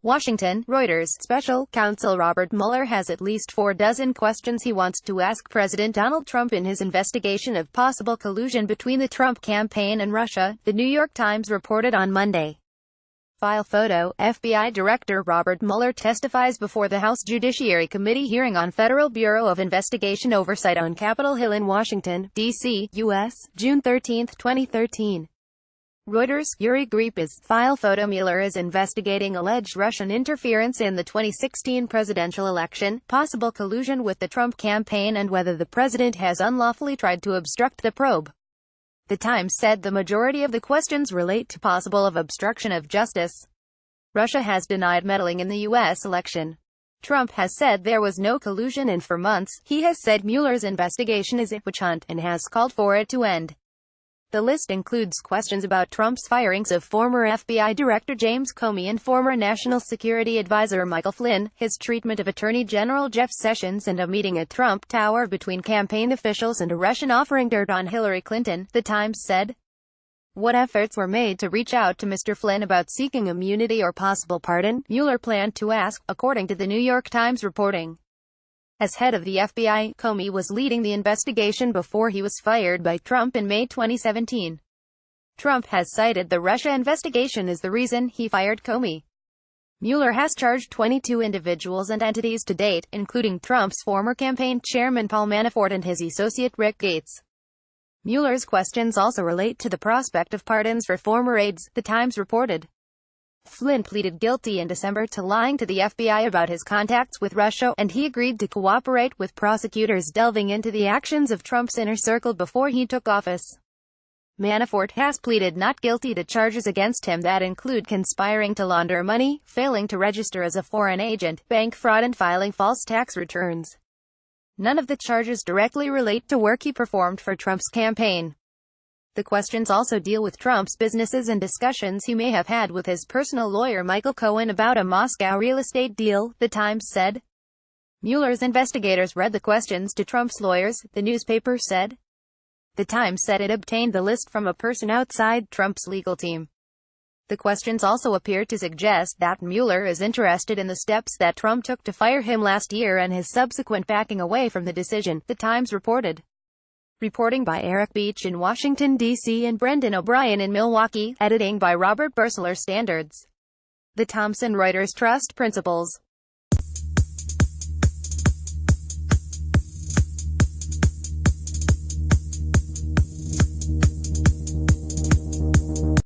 Washington, Reuters. Special counsel Robert Mueller has at least 4 dozen questions he wants to ask President Donald Trump in his investigation of possible collusion between the Trump campaign and Russia, the New York Times reported on Monday. File photo: FBI Director Robert Mueller testifies before the House Judiciary Committee hearing on Federal Bureau of Investigation oversight on Capitol Hill in Washington, D.C., U.S., June 13, 2013. Reuters. Yuri Gripes. File photo: Mueller is investigating alleged Russian interference in the 2016 presidential election, possible collusion with the Trump campaign, and whether the president has unlawfully tried to obstruct the probe. The Times said the majority of the questions relate to possible obstruction of justice. Russia has denied meddling in the U.S. election. Trump has said there was no collusion, and for months, he has said Mueller's investigation is a witch hunt, and has called for it to end. The list includes questions about Trump's firings of former FBI Director James Comey and former National Security Advisor Michael Flynn, his treatment of Attorney General Jeff Sessions, and a meeting at Trump Tower between campaign officials and a Russian offering dirt on Hillary Clinton, the Times said. What efforts were made to reach out to Mr. Flynn about seeking immunity or possible pardon? Mueller planned to ask, according to the New York Times reporting. As head of the FBI, Comey was leading the investigation before he was fired by Trump in May 2017. Trump has cited the Russia investigation as the reason he fired Comey. Mueller has charged 22 individuals and entities to date, including Trump's former campaign chairman Paul Manafort and his associate Rick Gates. Mueller's questions also relate to the prospect of pardons for former aides, the Times reported. Flynn pleaded guilty in December to lying to the FBI about his contacts with Russia, and he agreed to cooperate with prosecutors delving into the actions of Trump's inner circle before he took office. Manafort has pleaded not guilty to charges against him that include conspiring to launder money, failing to register as a foreign agent, bank fraud, and filing false tax returns. None of the charges directly relate to work he performed for Trump's campaign. The questions also deal with Trump's businesses and discussions he may have had with his personal lawyer Michael Cohen about a Moscow real estate deal, the Times said. Mueller's investigators read the questions to Trump's lawyers, the newspaper said. The Times said it obtained the list from a person outside Trump's legal team. The questions also appear to suggest that Mueller is interested in the steps that Trump took to fire him last year and his subsequent backing away from the decision, the Times reported. Reporting by Eric Beach in Washington, D.C. and Brendan O'Brien in Milwaukee. Editing by Robert Bursler. Standards. The Thomson Reuters Trust Principles.